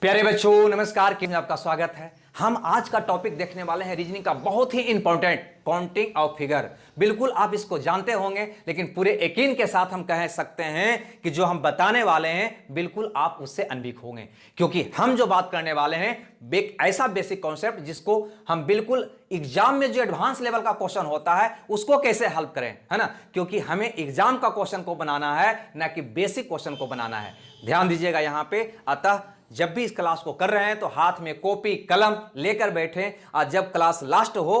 प्यारे बच्चों नमस्कार, किन आपका स्वागत है। हम आज का टॉपिक देखने वाले हैं रीजनिंग का, बहुत ही इंपॉर्टेंट, काउंटिंग ऑफ फिगर। बिल्कुल आप इसको जानते होंगे, लेकिन पूरे यकीन के साथ हम कह सकते हैं कि जो हम बताने वाले हैं बिल्कुल आप उससे अनभिज्ञ होंगे, क्योंकि हम जो बात करने वाले हैं एक ऐसा बेसिक कॉन्सेप्ट जिसको हम बिल्कुल एग्जाम में जो एडवांस लेवल का क्वेश्चन होता है उसको कैसे हल करें, है ना। क्योंकि हमें एग्जाम का क्वेश्चन को बनाना है, ना कि बेसिक क्वेश्चन को बनाना है। ध्यान दीजिएगा यहां पे। अतः जब भी इस क्लास को कर रहे हैं तो हाथ में कॉपी कलम लेकर बैठें, और जब क्लास लास्ट हो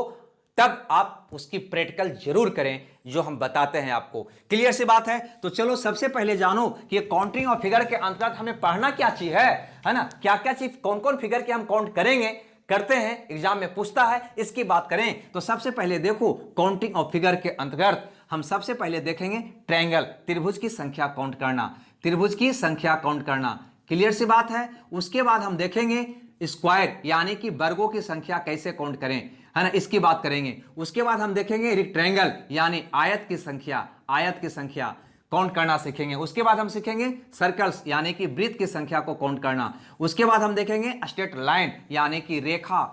तब आप उसकी प्रैक्टिकल जरूर करें जो हम बताते हैं आपको। क्लियर सी बात है। तो चलो सबसे पहले जानो कि काउंटिंग और फिगर के अंतर्गत हमें पढ़ना क्या चीज है ना। क्या क्या चीज, कौन कौन फिगर के हम काउंट करेंगे, करते हैं, एग्जाम में पूछता है, इसकी बात करें। तो सबसे पहले देखो, काउंटिंग ऑफ फिगर के अंतर्गत हम सबसे पहले देखेंगे ट्रायंगल, त्रिभुज की संख्या काउंट करना, त्रिभुज की संख्या काउंट करना। क्लियर सी बात है। उसके बाद हम देखेंगे स्क्वायर यानी कि वर्गों की संख्या कैसे काउंट करें, है ना, इसकी बात करेंगे। उसके बाद हम देखेंगे रेक्टेंगल यानी आयत की संख्या, आयत की संख्या काउंट करना सीखेंगे। उसके बाद हम सीखेंगे सर्कल्स यानी कि वृत्त की संख्या को काउंट करना। उसके बाद हम देखेंगे स्ट्रेट लाइन यानी कि रेखा,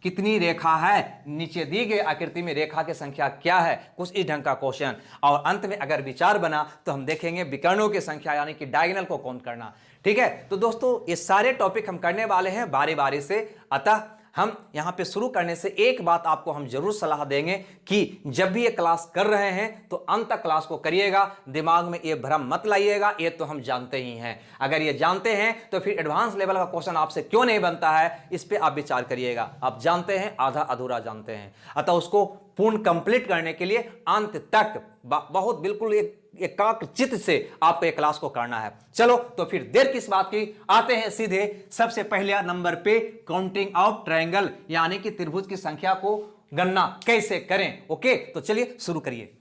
कितनी रेखा है, नीचे दी गई आकृति में रेखा की संख्या क्या है, कुछ इस ढंग का क्वेश्चन। और अंत में अगर विचार बना तो हम देखेंगे विकर्णों की संख्या यानी कि डायगोनल को काउंट करना। ठीक है। तो दोस्तों ये सारे टॉपिक हम करने वाले हैं बारी बारी से। अतः हम यहां पे शुरू करने से एक बात आपको हम जरूर सलाह देंगे कि जब भी ये क्लास कर रहे हैं तो अंत तक क्लास को करिएगा, दिमाग में ये भ्रम मत लाइएगा, ये तो हम जानते ही हैं। अगर ये जानते हैं तो फिर एडवांस लेवल का क्वेश्चन आपसे क्यों नहीं बनता है, इस पे आप विचार करिएगा। आप जानते हैं, आधा अधूरा जानते हैं, अतः उसको पूर्ण कंप्लीट करने के लिए अंत तक बहुत बिल्कुल एकाग्रचित्त से आपको एक क्लास को करना है। चलो तो फिर देर किस बात की, आते हैं सीधे सबसे पहले नंबर पे काउंटिंग ऑफ ट्रायंगल यानी कि त्रिभुज की संख्या को गणना कैसे करें। ओके, तो चलिए शुरू करिए।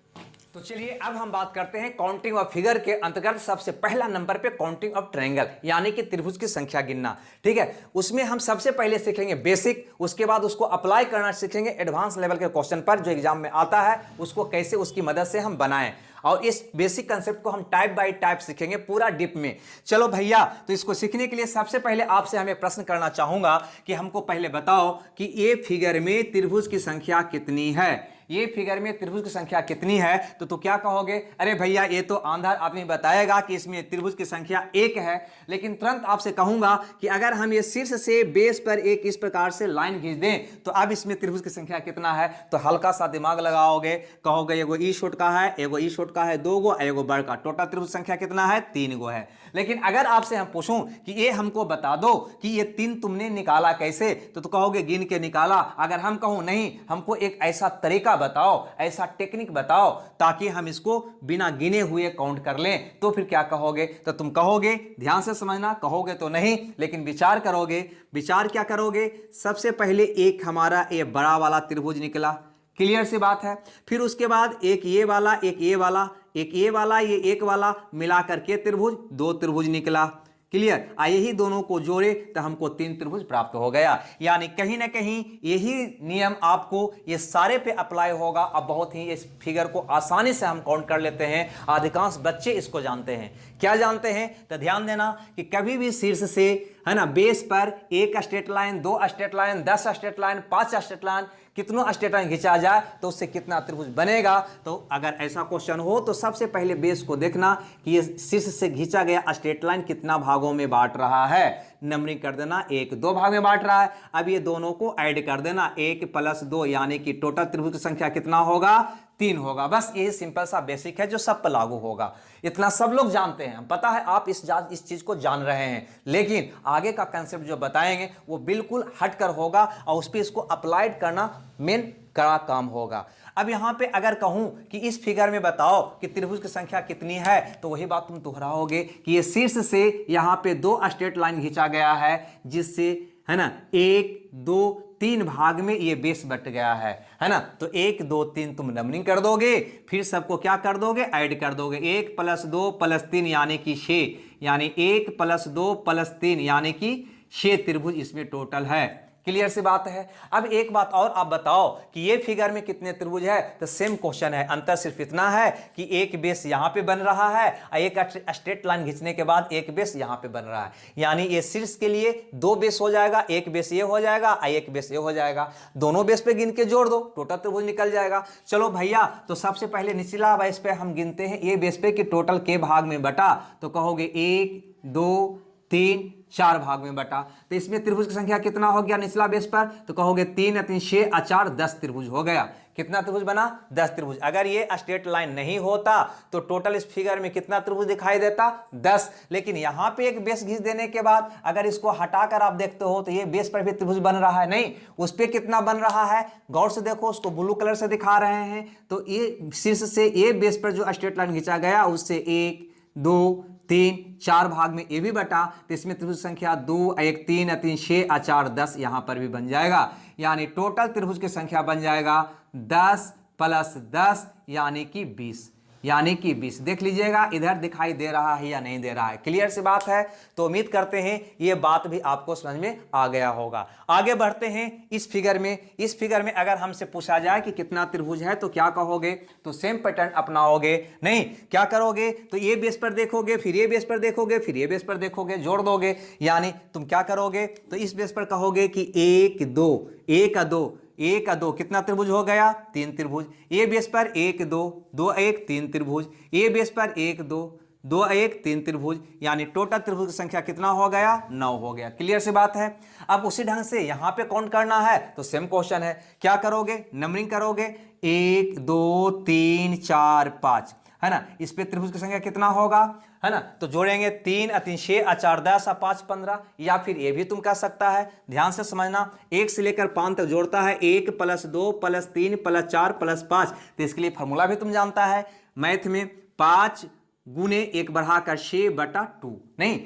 तो चलिए अब हम बात करते हैं काउंटिंग ऑफ फिगर के अंतर्गत सबसे पहला नंबर पे काउंटिंग ऑफ ट्रायंगल यानी कि त्रिभुज की संख्या गिनना। ठीक है। उसमें हम सबसे पहले सीखेंगे बेसिक, उसके बाद उसको अप्लाई करना सीखेंगे एडवांस लेवल के क्वेश्चन पर जो एग्जाम में आता है, उसको कैसे उसकी मदद से हम बनाएं। और इस बेसिक कंसेप्ट को हम टाइप बाय टाइप सीखेंगे पूरा डीप में। चलो भैया, तो इसको सीखने के लिए सबसे पहले आपसे हमें प्रश्न करना चाहूंगा कि हमको पहले बताओ कि ये फिगर में त्रिभुज की संख्या कितनी है। ये फिगर में त्रिभुज की संख्या कितनी है तो क्या कहोगे, अरे भैया ये तो आंधा आदमी बताएगा कि इसमें त्रिभुज की संख्या एक है। लेकिन तुरंत आपसे कहूंगा कि अगर हम ये शीर्ष से बेस पर एक इस प्रकार से लाइन खींच दें तो अब इसमें त्रिभुज की संख्या कितना है, तो हल्का सा दिमाग लगाओगे, कहोगे एगो ई छोट का है, एगो ई छोट का है, दो गो, एगो बड़ का, टोटल त्रिभुज संख्या कितना है, तीन गो है। लेकिन अगर आपसे हम पूछूं कि ये हमको बता दो कि ये तीन तुमने निकाला कैसे, तो कहोगे गिन के निकाला। अगर हम कहूं नहीं, हमको एक ऐसा तरीका बताओ, ऐसा टेक्निक बताओ ताकि हम इसको बिना गिने हुए काउंट कर लें, तो फिर क्या कहोगे, तो तुम कहोगे, ध्यान से समझना, कहोगे तो नहीं लेकिन विचार करोगे। विचार क्या करोगे, सबसे पहले एक हमारा ये बड़ा वाला त्रिभुज निकला, क्लियर सी बात है। फिर उसके बाद एक ये वाला, एक ये वाला, एक ये वाला, ये एक वाला मिला करके त्रिभुज, दो त्रिभुज निकला, क्लियर। यही दोनों को जोड़े तो हमको तीन त्रिभुज प्राप्त हो गया। यानी कहीं ना कहीं यही नियम आपको ये सारे पे अप्लाई होगा। अब बहुत ही इस फिगर को आसानी से हम काउंट कर लेते हैं, अधिकांश बच्चे इसको जानते हैं। क्या जानते हैं, तो ध्यान देना कि कभी भी शीर्ष से, है ना, बेस पर एक स्ट्रेट लाइन, दो straight line, 10 straight line, 5 straight line, कितनों स्ट्रेट लाइन खींचा जाए तो उससे कितना त्रिभुज बनेगा। तो अगर ऐसा क्वेश्चन हो तो सबसे पहले बेस को देखना कि ये शीर्ष से खींचा गया स्ट्रेट लाइन कितना भागों में बांट रहा है। नंबरिंग कर देना, एक दो भाग में बांट रहा है। अब ये दोनों को ऐड कर देना, 1 + 2 यानी कि टोटल त्रिभुज की संख्या कितना होगा, 3 होगा। बस यही सिंपल सा बेसिक है जो सब पर लागू होगा। इतना सब लोग जानते हैं, पता है आप इस चीज को जान रहे हैं, लेकिन आगे का कंसेप्ट जो बताएंगे वो बिल्कुल हटकर होगा और उस पर इसको अप्लाइड करना मेन कड़ा काम होगा। अब यहां पे अगर कहूं कि इस फिगर में बताओ कि त्रिभुज की संख्या कितनी है, तो वही बात तुम दोहराओगे कि ये शीर्ष से यहां पे दो स्ट्रेट लाइन खींचा गया है, जिससे, है ना, 1 2 3 भाग में ये बेस बट गया है ना। तो 1 2 3 तुम नंबरिंग कर दोगे, फिर सबको क्या कर दोगे, ऐड कर दोगे, 1 + 2 + 3 यानी कि 6, यानी 1 + 2 + 3 यानी कि 6 त्रिभुज इसमें टोटल है। क्लियर सी बात है। अब एक बात और, आप बताओ कि ये फिगर में कितने त्रिभुज है, तो सेम क्वेश्चन है, अंतर सिर्फ इतना है कि एक बेस यहां पे बन रहा है और एक स्ट्रेट लाइन खींचने के बाद एक बेस यहां पे बन रहा है, यानी ये शीर्ष के लिए दो बेस हो जाएगा, एक बेस ये हो जाएगा और एक बेस ये हो जाएगा, दोनों बेस पे गिन के जोड़ दो, टोटल त्रिभुज निकल जाएगा। चलो भैया, तो सबसे पहले निचला बेस पे हम गिनते हैं ये बेस पे कि टोटल के भाग में बटा, तो कहोगे 1 2 3 4 भाग में बटा, तो इसमें त्रिभुज की संख्या कितना हो गया निचला बेस पर, तो कहोगे 3 3 6 4 10 त्रिभुज हो गया। कितना त्रिभुज बना, 10 त्रिभुज। अगर ये स्ट्रेट लाइन नहीं होता तो टोटल इस फिगर में कितना त्रिभुज दिखाई देता, 10। लेकिन यहां पे एक बेस घिस देने के बाद अगर इसको हटाकर आप देखते हो तो ये बेस पर भी त्रिभुज बन रहा है, नहीं, उस पर कितना बन रहा है, गौर से देखो, उसको ब्लू कलर से दिखा रहे हैं, तो ये शीर्ष से ये बेस पर जो स्ट्रेट लाइन खींचा गया उससे 1 2 3 4 भाग में ये भी बटा, तो इसमें त्रिभुज संख्या 2 1 3 3 6 4 10 यहां पर भी बन जाएगा, यानी टोटल त्रिभुज की संख्या बन जाएगा 10 + 10 यानी कि 20, यानी कि 20। देख लीजिएगा इधर दिखाई दे रहा है या नहीं दे रहा है, क्लियर सी बात है। तो उम्मीद करते हैं ये बात भी आपको समझ में आ गया होगा। आगे बढ़ते हैं इस फिगर में। इस फिगर में अगर हमसे पूछा जाए कि कितना त्रिभुज है तो क्या कहोगे, तो सेम पैटर्न अपनाओगे, नहीं क्या करोगे, तो ये बेस पर देखोगे, फिर ये बेस पर देखोगे, फिर ये बेस पर देखोगे, जोड़ दोगे, यानी तुम क्या करोगे, तो इस बेस पर कहोगे कि 1 2 1 2 1 2 कितना त्रिभुज हो गया, 3 त्रिभुज। ए बेस पर 1 2 2 1 3 त्रिभुज, ए बेस पर 1 2 2 1 3 त्रिभुज, यानी टोटल त्रिभुज की संख्या कितना हो गया, 9 हो गया। क्लियर सी बात है। अब उसी ढंग से यहां पे काउंट करना है, तो सेम क्वेश्चन है, क्या करोगे, नंबरिंग करोगे, 1 2 3 4 5, है ना, इस पे त्रिभुज की संख्या कितना होगा, है ना, तो जोड़ेंगे 3 3 6 4 10 5 15, या फिर ये भी तुम कह सकता है, ध्यान से समझना, 1 से लेकर 5 तक जोड़ता है, 1 + 2 + 3 + 4 + 5, तो इसके लिए फॉर्मूला भी तुम जानता है मैथ में, 5 गुने 1 बढ़ाकर 6/2, नहीं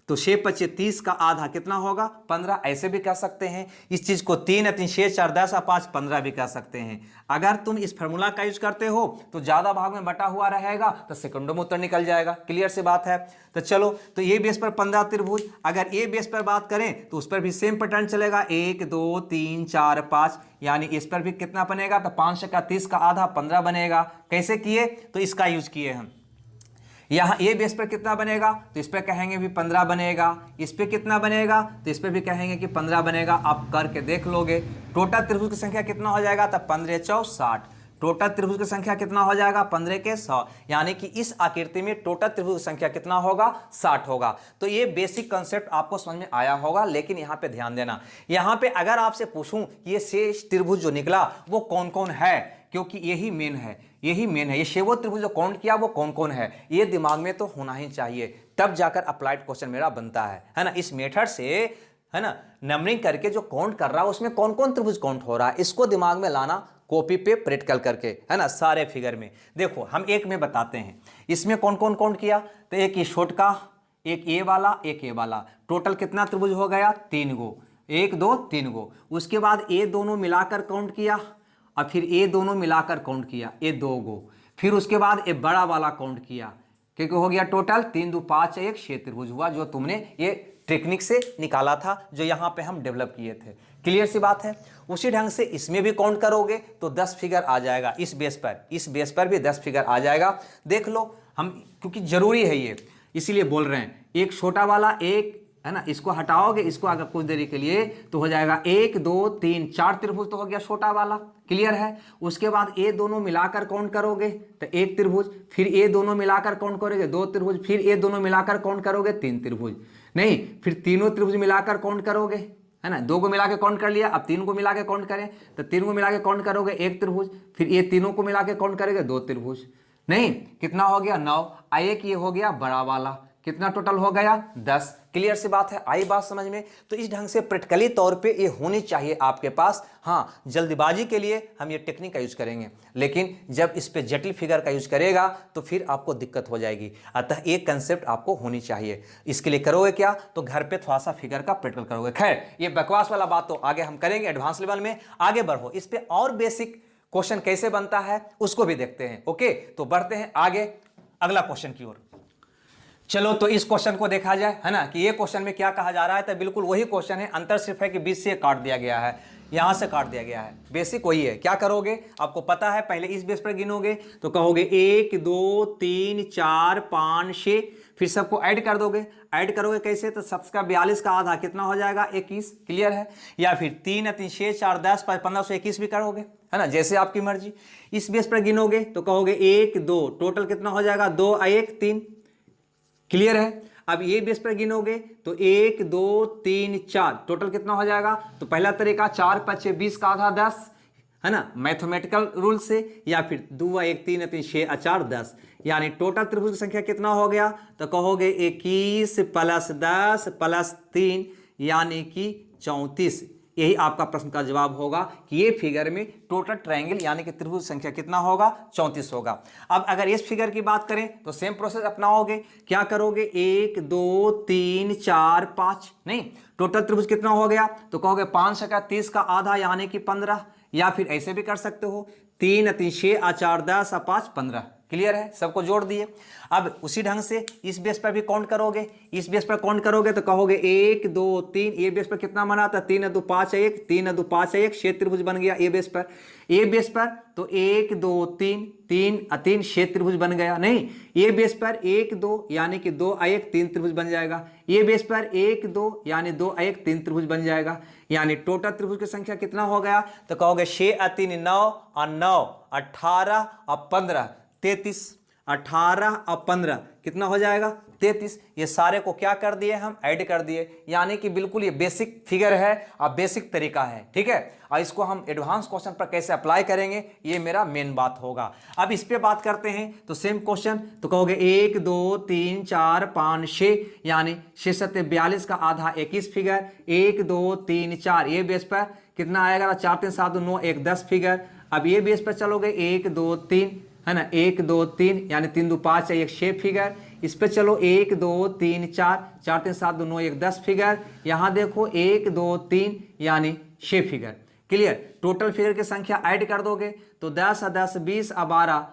तो 6 × 5 30 का आधा कितना होगा, 15, ऐसे भी कह सकते हैं। इस चीज को 3 3 6 4 10 5 15 भी कह सकते हैं। अगर तुम इस फार्मूला का यूज करते हो तो ज्यादा भाग में बटा हुआ रहेगा, तो सेकंडों में उत्तर निकल जाएगा। क्लियर सी बात है। तो चलो, तो ये बेस पर 15 त्रिभुज, अगर ये बेस पर बात करें तो उस पर भी सेम पैटर्न चलेगा, 1 2 3 4 5, यानी इस पर भी कितना बनेगा, तो 5 का 30 का आधा 15 बनेगा। कैसे किए, तो इसका यूज किए हम। यहाँ ए बेस पर कितना बनेगा, तो इस पर कहेंगे भी 15 बनेगा, इस पे कितना बनेगा, तो इस पे भी कहेंगे कि 15 बनेगा। आप करके देख लोगे, टोटल त्रिभुज की संख्या कितना हो जाएगा, तो 15 4 60, टोटल त्रिभुज की संख्या कितना हो जाएगा, 15 के 100, यानी कि इस आकृति में टोटल त्रिभुज की संख्या कितना होगा, 60 होगा। तो ये बेसिक कंसेप्ट आपको समझ में आया होगा। लेकिन यहाँ पे ध्यान देना, यहाँ पे अगर आपसे पूछूं ये शेष त्रिभुज जो निकला वो कौन कौन है, क्योंकि यही मेन है, यही मेन है, ये शेवो त्रिभुज जो काउंट किया वो कौन कौन है, ये दिमाग में तो होना ही चाहिए, तब जाकर अप्लाइड क्वेश्चन मेरा बनता है ना। इस मेथड से, है ना, नंबरिंग करके जो काउंट कर रहा है उसमें कौन कौन त्रिभुज काउंट हो रहा है, इसको दिमाग में लाना, कॉपी पे प्रैक्टिकल करके, है ना, सारे फिगर में। देखो हम एक में बताते हैं, इसमें कौन कौन काउंट किया, तो एक ये शॉर्ट का, एक ए वाला, एक ए वाला, टोटल कितना त्रिभुज हो गया, 3 गो, 1 2 3 गो। उसके बाद ए दोनों मिलाकर काउंट किया, और फिर ए दोनों मिलाकर काउंट किया, ए 2 गो, फिर उसके बाद ए बड़ा वाला काउंट किया, क्योंकि हो गया टोटल 3 2 5 1 6 त्रिभुज हुआ, जो तुमने ये टेक्निक से निकाला था, जो यहाँ पे हम डेवलप किए थे। क्लियर सी बात है। उसी ढंग से इसमें भी काउंट करोगे तो 10 फिगर आ जाएगा, इस बेस पर भी 10 फिगर आ जाएगा। देख लो, हम क्योंकि जरूरी है ये, इसीलिए बोल रहे हैं। एक छोटा वाला, एक, है ना, इसको हटाओगे, इसको अगर कुछ देरी के लिए, तो हो जाएगा 1 2 3 4 त्रिभुज, तो हो गया छोटा वाला। क्लियर है। उसके बाद ए दोनों मिलाकर काउंट करोगे तो 1 त्रिभुज, फिर ए दोनों मिलाकर काउंट करोगे 2 त्रिभुज, फिर ए दोनों मिलाकर काउंट करोगे 3 त्रिभुज, नहीं, फिर तीनों त्रिभुज मिलाकर काउंट करोगे, है ना, 2 को मिला के काउंट कर लिया, अब 3 को मिला के काउंट करें तो 3 को मिला के काउंट करोगे 1 त्रिभुज, फिर ये तीनों को मिला के काउंट करेंगे 2 त्रिभुज, नहीं, कितना हो गया 9, एक ये हो गया बड़ा वाला, कितना टोटल हो गया 10। क्लियर सी बात है, आई बात समझ में। तो इस ढंग से प्रैक्टिकली तौर पे ये होनी चाहिए आपके पास। हाँ, जल्दबाजी के लिए हम ये टेक्निक का यूज करेंगे, लेकिन जब इस पे जटिल फिगर का यूज करेगा तो फिर आपको दिक्कत हो जाएगी। अतः एक कंसेप्ट आपको होनी चाहिए। इसके लिए करोगे क्या, तो घर पे थोड़ा सा फिगर का प्रैक्टिकल करोगे। खैर, ये बकवास वाला बात तो आगे हम करेंगे एडवांस लेवल में। आगे बढ़ो, इस पे और बेसिक क्वेश्चन कैसे बनता है उसको भी देखते हैं। ओके, तो बढ़ते हैं आगे अगला क्वेश्चन की ओर। चलो तो इस क्वेश्चन को देखा जाए, है ना, कि ये क्वेश्चन में क्या कहा जा रहा है। तो बिल्कुल वही क्वेश्चन है, अंतर सिर्फ है कि बीच से काट दिया गया है, यहां से काट दिया गया है। बेसिक वही है। क्या करोगे, आपको पता है, पहले इस बेस पर गिनोगे तो कहोगे 1 2 3 4 5 6, फिर सबको ऐड कर दोगे। ऐड करोगे कैसे, तो 7 का 42 का आधा कितना हो जाएगा, 21। क्लियर है। या फिर 3 3 6 4 10 15 121 भी करोगे, है ना, जैसे आपकी मर्जी। इस बेस पर गिनोगे तो कहोगे 1 2, टोटल कितना हो जाएगा, 2 1 3। क्लियर है। अब ये बेस पर गिनोगे तो 1 2 3 4, टोटल कितना हो जाएगा। तो पहला तरीका 4 5 20 का आधा 10, है ना, मैथमेटिकल रूल से। या फिर 2 1 3 3 6 4 10, यानी टोटल त्रिभुज की संख्या कितना हो गया, तो कहोगे 21 प्लस 10 प्लस 3 यानी कि 34। यही आपका प्रश्न का जवाब होगा कि ये फिगर में टोटल ट्रायंगल यानी कि त्रिभुज संख्या कितना होगा, 34 होगा। अब अगर इस फिगर की बात करें तो सेम प्रोसेस अपनाओगे। क्या करोगे, 1 2 3 4 5, नहीं, टोटल त्रिभुज कितना हो गया, तो कहोगे 5 का 30 का आधा यानी कि 15। या फिर ऐसे भी कर सकते हो, 3 3 6 4 10 5 15। क्लियर है, सबको जोड़ दिए। अब उसी ढंग से इस बेस पर भी काउंट करोगे। इस बेस पर काउंट करोगे तो कहोगे 1 2 3, ये बेस पर कितना बना था, 3 2 5 1, 3 2 5 1, 6 त्रिभुज बन गया। ये बेस पर, ये बेस पर तो 1 2 3 3 3, 6 त्रिभुज बन गया। नहीं, ये बेस पर 1 2 यानी कि 2 1 3 त्रिभुज बन जाएगा। ये बेस पर 1 2 यानी 2 1 3 त्रिभुज बन जाएगा। यानी टोटल त्रिभुज की संख्या कितना हो गया, तो कहोगे 6 3 9 और 9 18 और 15 33। 18 और 15 कितना हो जाएगा, 33। ये सारे को क्या कर दिए, हम ऐड कर दिए। यानी कि बिल्कुल ये बेसिक फिगर है और बेसिक तरीका है। ठीक है, और इसको हम एडवांस क्वेश्चन पर कैसे अप्लाई करेंगे, ये मेरा मेन बात होगा। अब इस पे बात करते हैं। तो सेम क्वेश्चन, तो कहोगे 1 2 3 4 5 6, यानी 6 7 42 का आधा 21 फिगर। 1 2 3 4, ये बेस पर कितना आएगा, 4 3 7 9 1 10 फिगर। अब ये बेस पर चलोगे 1 2 3, है ना, 1 2 3 यानी 3 2 5 1 6 फिगर। इस पे चलो 1 2 3 4, 4 3 7 2 9 1 10 फिगर। यहाँ देखो 1 2 3 यानी 6 फिगर। क्लियर। टोटल फिगर की संख्या ऐड कर दोगे तो 10 10 20 12,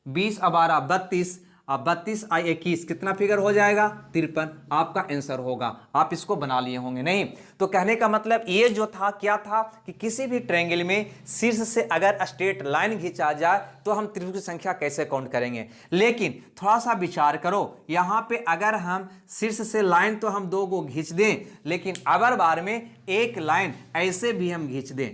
20 12 32, अब 32 और 21 कितना फिगर हो जाएगा, 53। आपका आंसर होगा। आप इसको बना लिए होंगे। नहीं, तो कहने का मतलब ये जो था, क्या था कि किसी भी ट्रायंगल में शीर्ष से अगर स्ट्रेट लाइन खींचा जाए तो हम त्रिभुज की संख्या कैसे काउंट करेंगे। लेकिन थोड़ा सा विचार करो, यहाँ पे अगर हम शीर्ष से लाइन तो हम 2 को खींच दें, लेकिन अगर बार में एक लाइन ऐसे भी हम खींच दें,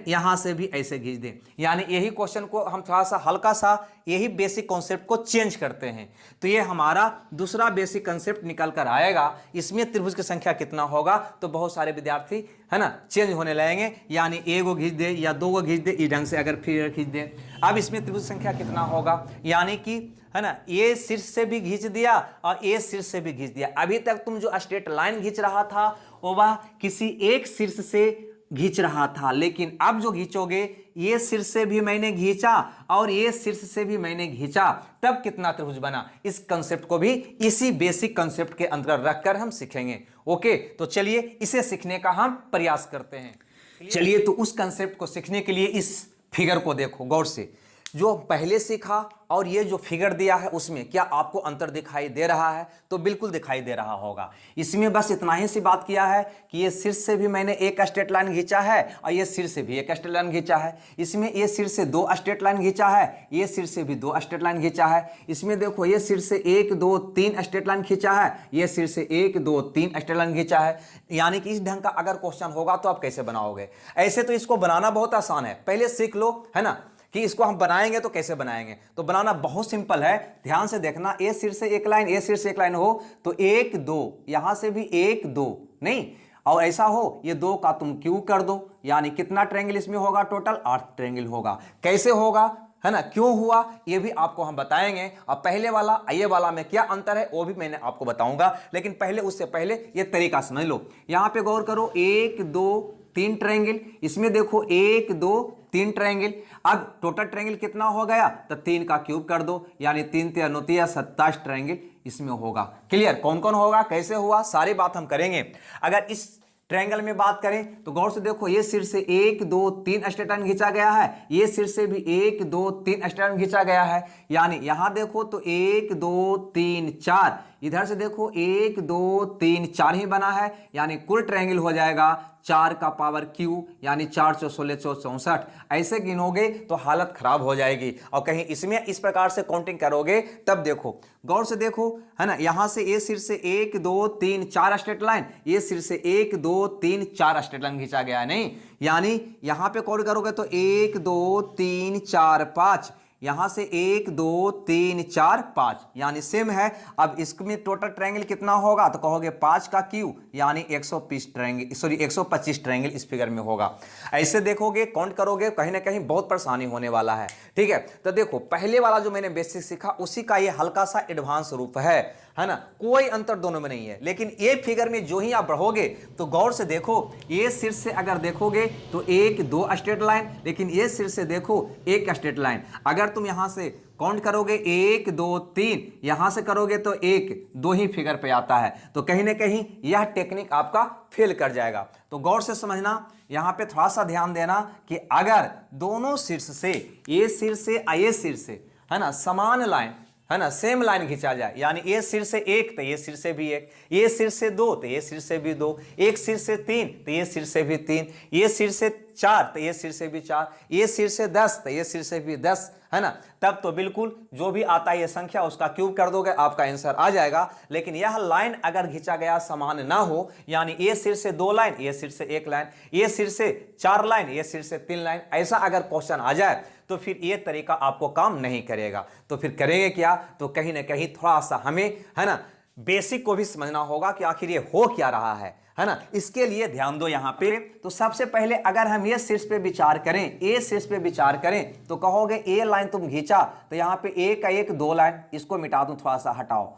यहां से भी ऐसे खींच दें, यानी यही क्वेश्चन को हम थोड़ा सा हल्का सा यही बेसिक कॉन्सेप्ट को चेंज करते हैं, तो ये हमारा दूसरा बेसिक कॉन्सेप्ट निकल कर आएगा। इसमें त्रिभुज की संख्या कितना होगा, तो बहुत सारे विद्यार्थी, है ना, चेंज होने लगेंगे। यानी 1 को खींच दे या 2 को खींच दे, इस ढंग से अगर फिर खींच दे। अब इसमें त्रिभुज संख्या कितना होगा, यानी कि, है ना, ये शीर्ष से भी खींच दिया और ये शीर्ष से भी खींच दिया। अभी तक तुम जो स्ट्रेट लाइन खींच रहा था वो वह किसी एक शीर्ष से खींच रहा था, लेकिन अब जो खींचोगे, ये शीर्ष से भी मैंने खींचा और ये शीर्ष से भी मैंने खींचा, तब कितना त्रिभुज बना। इस कंसेप्ट को भी इसी बेसिक कंसेप्ट के अंतर्गत रखकर हम सीखेंगे। ओके, तो चलिए इसे सीखने का हम प्रयास करते हैं। चलिए, तो उस कंसेप्ट को सीखने के लिए इस फिगर को देखो गौर से। जो पहले सीखा और ये जो फिगर दिया है उसमें क्या आपको अंतर दिखाई दे रहा है, तो बिल्कुल दिखाई दे रहा होगा। इसमें बस इतना ही सी बात किया है कि ये शीर्ष से भी मैंने एक स्ट्रेट लाइन खींचा है और ये शीर्ष से भी एक स्ट्रेट लाइन खींचा है। इसमें ये शीर्ष से 2 स्ट्रेट लाइन खींचा है, ये शीर्ष से भी 2 स्ट्रेट लाइन खींचा है। इसमें देखो ये शीर्ष से 1 2 3 स्ट्रेट लाइन खींचा है, ये शीर्ष से 1 2 3 स्ट्रेट लाइन खींचा है। यानी कि इस ढंग का अगर क्वेश्चन होगा तो आप कैसे बनाओगे। ऐसे तो इसको बनाना बहुत आसान है, पहले सीख लो, है ना, कि इसको हम बनाएंगे तो कैसे बनाएंगे। तो बनाना बहुत सिंपल है, ध्यान से देखना। ए शीर्ष से एक लाइन, ए शीर्ष से एक लाइन हो तो 1 2, यहां से भी 1 2, नहीं, और ऐसा हो ये 2 का तुम क्यों कर दो, यानी कितना ट्रायंगल इसमें होगा, टोटल 8 ट्रायंगल होगा। कैसे होगा, है ना, क्यों हुआ, ये भी आपको हम बताएंगे। और पहले वाला ये वाला में क्या अंतर है वो भी मैंने आपको बताऊंगा, लेकिन पहले उससे पहले ये तरीका समझ लो। यहां पे गौर करो, 1 2 3 ट्रायंगल, इसमें देखो 1 2 3 ट्रायंगल। अब टोटल ट्रायंगल कितना हो गया, तो 3 का क्यूब कर दो, यानी 3 3 9 27 ट्रायंगल इसमें होगा। क्लियर। कौन कौन होगा, कैसे हुआ, सारी बात हम करेंगे। अगर इस ट्रायंगल में बात करें तो गौर से देखो, ये शीर्ष से 1 2 3 स्ट्रेट लाइन खींचा गया है, ये शीर्ष से भी 1 2 3 स्ट्रेट लाइन खींचा गया है। यानी यहां देखो तो 1 2 3 4, इधर से देखो 1 2 3 4 ही बना है, यानी कुल ट्रायंगल हो जाएगा 4 का पावर क्यू, यानी 4 चौ 16 चौ 64। ऐसे गिनोगे तो हालत खराब हो जाएगी। और कहीं इसमें इस प्रकार से काउंटिंग करोगे तब देखो, गौर से देखो, है ना, यहां से ये सिर से 1 2 3 4 स्ट्रेट लाइन, ये सिर से 1 2 3 4 स्ट्रेट लाइन खींचा गया है, नहीं, यानी यहां पे काउंट करोगे तो 1 2 3 4 5, यहां से 1 2 3 4 5, यानी सेम है। अब इसमें टोटल ट्रायंगल कितना होगा तो कहोगे 5 का क्यू, यानी 120 ट्रायंगल, सॉरी 125 ट्रायंगल इस फिगर में होगा। ऐसे देखोगे, काउंट करोगे, कहीं ना कहीं बहुत परेशानी होने वाला है। ठीक है, तो देखो पहले वाला जो मैंने बेसिक सीखा उसी का ये हल्का सा एडवांस रूप है ना, कोई अंतर दोनों में नहीं है। लेकिन ये फिगर में जो ही आप बढ़ोगे तो गौर से देखो, ये सिर से अगर देखोगे तो 1 2 स्ट्रेट लाइन, लेकिन ये सिर से देखो 1 स्ट्रेट लाइन। अगर तुम यहां से काउंट करोगे 1 2 3, यहां से करोगे तो 1 2 ही फिगर पे आता है, तो कहीं ना कहीं यह टेक्निक आपका फेल कर जाएगा। तो गौर से समझना, यहां पे थोड़ा सा ध्यान देना कि अगर दोनों शीर्ष से, ये सिर से ये सिर से, है ना, समान लाइन, है ना, सेम लाइन खींचा जाए, यानी ये सिर से 1 तो ये सिर से भी 1, ये सिर से 2 तो ये सिर से भी 2, एक सिर से 3 तो ये सिर से भी 3, ये सिर से 4 तो ये सिर से भी 4, ये सिर से 10 तो ये सिर से भी 10, है ना, तब तो बिल्कुल जो भी आता है ये संख्या उसका क्यूब कर दोगे, आपका आंसर आ जाएगा। लेकिन यह लाइन अगर खींचा गया समान ना हो, यानी ये सिर से 2 लाइन, ये सिर से 1 लाइन, ये सिर से 4 लाइन, ये सिर से 3 लाइन, ऐसा अगर क्वेश्चन आ जाए तो फिर ये तरीका आपको काम नहीं करेगा। तो फिर करेंगे क्या, तो कहीं ना कहीं थोड़ा सा हमें, है ना, बेसिक को भी समझना होगा कि आखिर ये हो क्या रहा है ना, इसके लिए ध्यान दो यहां पे। तो सबसे पहले अगर हम ये शीर्ष पे विचार करें, ए शीर्ष पे विचार करें, तो कहोगे ए लाइन तुम खींचा तो यहां पे 1 का 1 2 लाइन, इसको मिटा दूं, थोड़ा सा हटाओ।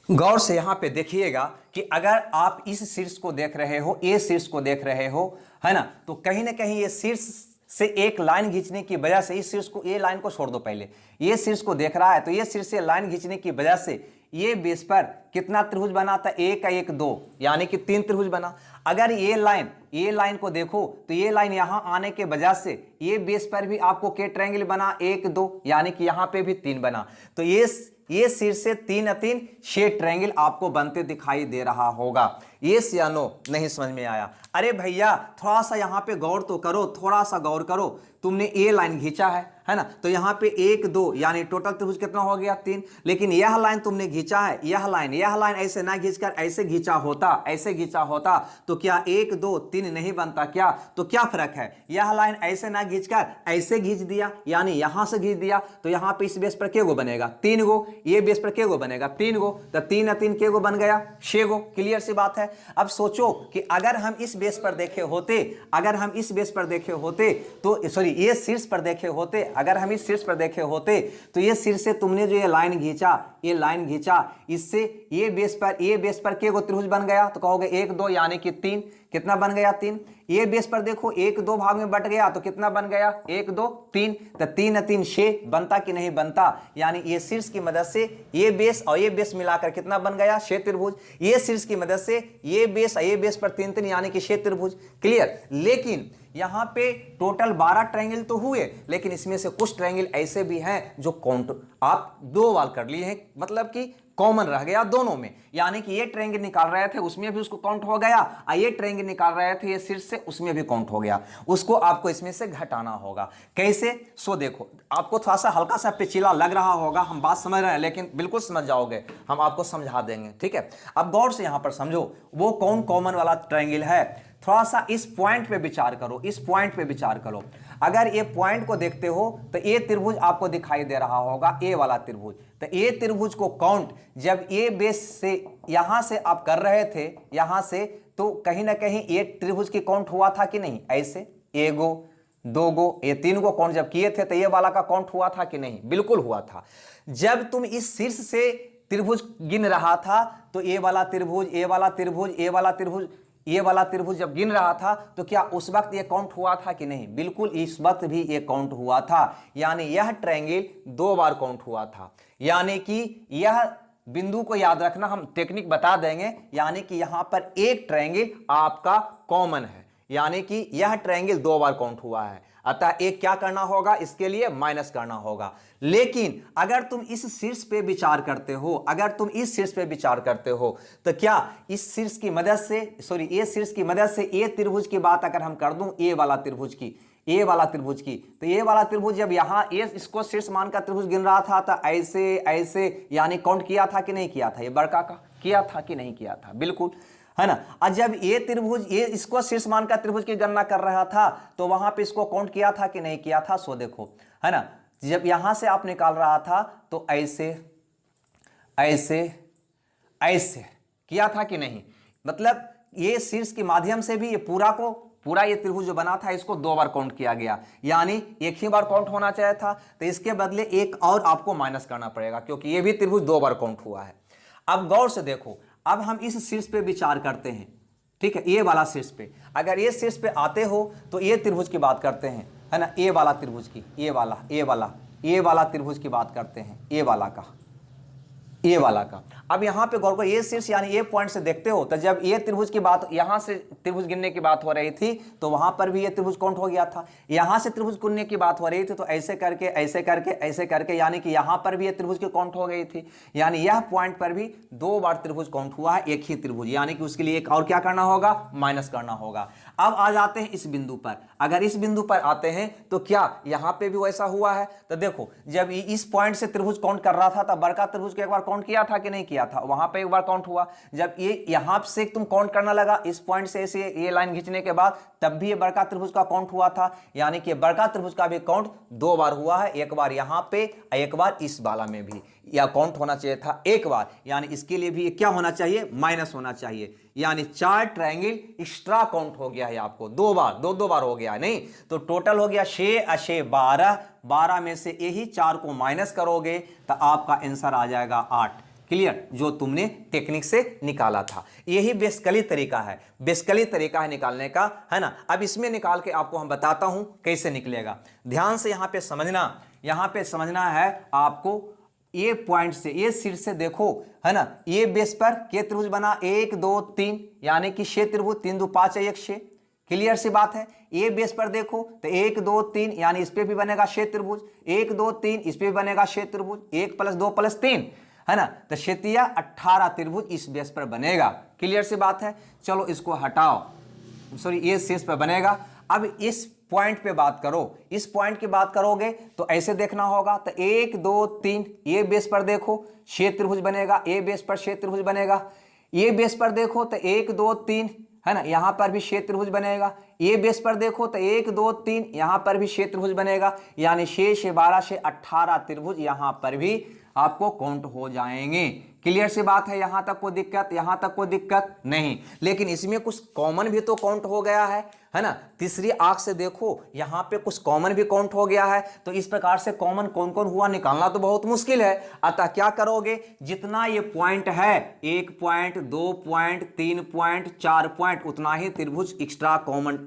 गौर से यहां पे देखिएगा कि अगर आप इस शीर्ष को देख रहे हो, ए शीर्ष को देख रहे हो, है ना, तो कहीं ना कहीं ये शीर्ष से एक लाइन खींचने की वजह से इस शीर्ष को, ये लाइन को छोड़ दो, पहले ये शीर्ष को देख रहा है तो ये शीर्ष से लाइन खींचने की वजह से ये बेस पर कितना त्रिभुज बना था, 1 का 1 2, यानी कि 3 त्रिभुज बना। अगर ये लाइन को देखो तो ये लाइन यहां आने के वजह से ये बेस पर भी आपको के ट्रायंगल बना 1 2, यानी कि यहां पे भी 3 बना। तो ये शीर्ष से 3 3 6 ट्रायंगल आपको बनते दिखाई दे रहा होगा। यस या नो, नहीं समझ में आया? अरे भैया थोड़ा सा यहां पे गौर तो करो, थोड़ा सा गौर करो। तुमने ए लाइन खींचा है ना, तो यहां पे 1 2, यानी टोटल त्रिभुज कितना हो गया 3। लेकिन यह लाइन तुमने खींचा है, यह लाइन ऐसे ना खींचकर ऐसे खींचा होता, ऐसे खींचा होता तो क्या 1 2 3 नहीं बनता क्या? तो क्या फर्क है, यह लाइन ऐसे ना खींचकर ऐसे खींच दिया, यानी यहां से खींच दिया, तो यहां पे इस बेस पर के गो बनेगा 3 गो, ये बेस पर के गो बनेगा 3 गो, तो 3 3 के गो बन गया 6 गो। क्लियर सी बात है। अब सोचो कि अगर हम इस बेस पर देखे होते, अगर हम इस बेस पर देखे होते तो सॉरी ये शीर्ष पर देखे होते, अगर हम इस शीर्ष पर देखे होते तो ये शीर्ष से तुमने जो ये लाइन खींचा, इससे ये बेस पर के गो त्रिभुज बन गया, तो कहोगे 1 2, यानी कि 3, कितना बन गया 3। ये बेस पर देखो 1 2 भाग में बट गया तो कितना बन गया 1 2 3, तो 3 3 6 बनता कि नहीं बनता? यानी ये शीर्ष की मदद से ये बेस और ये बेस मिलाकर कितना बन गया 6 त्रिभुज। ये शीर्ष की मदद से ये बेस पर 3 3, यानी कि 6 त्रिभुज। क्लियर। लेकिन यहां पे टोटल 12 ट्रायंगल तो हुए, लेकिन इसमें से कुछ ट्रायंगल ऐसे भी हैं जो काउंट आप 2 बार कर लिए हैं, मतलब कि कॉमन रह गया दोनों में, यानी कि ये ट्रायंगल निकाल रहे थे उसमें भी उसको काउंट हो गया, और ये ट्रायंगल निकाल रहे थे ये शीर्ष से उसमें भी काउंट हो गया, उसको आपको इसमें से घटाना होगा। कैसे? सो देखो, आपको थोड़ा सा हल्का सा पेचीला लग रहा होगा, हम बात समझ रहे हैं, लेकिन बिल्कुल समझ जाओगे, हम आपको समझा देंगे। ठीक है, अब गौर से यहां पर समझो वो कौन कॉमन वाला ट्रायंगल है। थोड़ा सा इस पॉइंट पे विचार करो, इस पॉइंट पे विचार करो। अगर ये पॉइंट को देखते हो तो ये त्रिभुज आपको दिखाई दे रहा होगा, ए वाला त्रिभुज। तो ये त्रिभुज को काउंट जब ये बेस से यहां से आप कर रहे थे, यहां से, तो कहीं ना कहीं ये त्रिभुज की काउंट हुआ था कि नहीं? ऐसे 1 गो 2 गो, ये 3 गो काउंट जब किए थे तो ये वाला का काउंट हुआ था कि नहीं? बिल्कुल हुआ था। जब तुम इस शीर्ष से त्रिभुज गिन रहा था तो ये वाला त्रिभुज, ये वाला त्रिभुज, ये वाला त्रिभुज, ये वाला त्रिभुज जब गिन रहा था तो क्या उस वक्त ये काउंट हुआ था कि नहीं? बिल्कुल, इस वक्त भी ये काउंट हुआ था, यानी यह ट्रायंगल 2 बार काउंट हुआ था। यानी कि यह बिंदु को याद रखना, हम टेक्निक बता देंगे, यानी कि यहां पर एक ट्रायंगल आपका कॉमन है, यानी कि यह ट्रायंगल 2 बार काउंट हुआ है। अतः एक क्या करना होगा, इसके लिए माइनस करना होगा। लेकिन अगर तुम इस शीर्ष पे विचार करते हो, अगर तुम इस शीर्ष पे विचार करते हो तो क्या इस शीर्ष की मदद से, सॉरी ये शीर्ष की मदद से ए त्रिभुज की बात अगर हम कर दूं, ए वाला त्रिभुज की, ए वाला त्रिभुज की, तो ये वाला त्रिभुज जब यहां ए इसको शीर्ष मान का त्रिभुज गिन रहा था तो ऐसे ऐसे यानी काउंट किया था कि नहीं किया था, ये बड़का का किया था कि नहीं किया था, बिल्कुल, है ना। और जब ये त्रिभुज ये इसको शीर्ष मान का त्रिभुज की गणना कर रहा था तो वहां पे इसको काउंट किया था कि नहीं किया था, सो देखो, है ना। जब यहां से आप निकाल रहा था तो ऐसे ऐसे ऐसे किया था कि नहीं, मतलब ये शीर्ष के माध्यम से भी ये पूरा ये त्रिभुज जो बना था इसको 2 बार काउंट किया गया, यानी एक ही बार काउंट होना चाहिए था, तो इसके बदले एक और आपको माइनस करना पड़ेगा क्योंकि ये भी त्रिभुज 2 बार काउंट हुआ है। अब गौर से देखो, अब हम इस शीर्ष पे विचार करते हैं, ठीक है, ये वाला शीर्ष पे, अगर ये शीर्ष पे आते हो तो ये त्रिभुज की बात करते हैं, है ना, ये वाला त्रिभुज की, ये वाला त्रिभुज की बात करते हैं, ये वाला का। अब यहां पे गौर को ये शीर्ष यानी ये पॉइंट से देखते हो तो जब ये त्रिभुज की बात, यहां से त्रिभुज गिनने की बात हो रही थी तो वहां पर भी ये त्रिभुज काउंट हो गया था, यहां से त्रिभुज गिनने की बात हो रही थी तो ऐसे करके ऐसे करके ऐसे करके यानी कि यहां पर भी ये त्रिभुज की काउंट हो गई थी, यानी यह पॉइंट पर भी 2 बार त्रिभुज काउंट हुआ है, एक ही त्रिभुज, यानी कि उसके लिए एक और क्या करना होगा, माइनस करना होगा। अब आ जाते हैं इस बिंदु पर, अगर इस बिंदु पर आते हैं तो क्या यहां पे भी वैसा हुआ है, तो देखो जब इस पॉइंट से त्रिभुज काउंट कर रहा था तब बड़का त्रिभुज को एक बार काउंट किया था कि नहीं किया था, वहां पे एक बार काउंट हुआ। जब ये यहां से तुम काउंट करना लगा इस पॉइंट से ऐसे ये लाइन खींचने के बाद, तब भी ये बड़का त्रिभुज का काउंट हुआ था, यानी कि बड़का त्रिभुज का भी काउंट 2 बार हुआ है, एक बार यहां पे एक बार इस वाला में भी, या काउंट होना चाहिए था एक बार, यानी इसके लिए भी क्या होना चाहिए, माइनस होना चाहिए, यानी 4 ट्रायंगल एक्स्ट्रा काउंट हो गया है आपको, 2 बार, 2 बार हो गया, नहीं तो टोटल हो गया 6 6 12, 12 में से यही 4 को माइनस करोगे तो आपका आंसर आ जाएगा 8। क्लियर, जो तुमने टेक्निक से निकाला था, यही बेसिकली तरीका है, निकालने का, है ना। अब इसमें निकाल के आपको हम बताता हूं कैसे निकलेगा, ध्यान से यहां पे समझना है आपको। ये पॉइंट से, ये शीर्ष से देखो, है ना, ये बेस पर के त्रिभुज बना 1 2 3, यानी कि 6 त्रिभुज, 3 2 5 1 6, क्लियर सी बात है। ये बेस पर देखो तो 1 2 3 यानी इस पे भी बनेगा 6 त्रिभुज, 1 2 3 इस पे भी बनेगा 6 त्रिभुज, 1 + 2 + 3, है ना, तो 18 त्रिभुज इस बेस पर बनेगा, क्लियर सी बात है। चलो इसको हटाओ, सॉरी ये शीर्ष पर बनेगा। अब इस पॉइंट पे बात करो, इस पॉइंट की बात करोगे तो ऐसे देखना होगा, तो 1 2 3 ये बेस पर देखो 6 त्रिभुज बनेगा, ये बेस पर 6 त्रिभुज बनेगा, ये बेस पर देखो तो 1 2 3, है ना, यहां पर भी 6 त्रिभुज बनेगा, ये बेस पर देखो तो 1 2 3 यहां पर भी 6 त्रिभुज बनेगा, यानी 6 6 12 6 18 त्रिभुज यहां पर भी आपको काउंट हो जाएंगे। क्लियर सी बात है, यहां तक कोई दिक्कत, यहां तक कोई दिक्कत नहीं। लेकिन इसमें कुछ कॉमन भी तो काउंट हो गया है ना, तीसरी आंख से देखो यहां पे कुछ कॉमन भी काउंट हो गया है, तो इस प्रकार से कॉमन कौन कौन हुआ निकालना तो बहुत मुश्किल है। अतः क्या करोगे, जितना ये पॉइंट है 1 पॉइंट 2 पॉइंट 3 पॉइंट 4 पॉइंट, उतना ही त्रिभुज एक्स्ट्रा कॉमन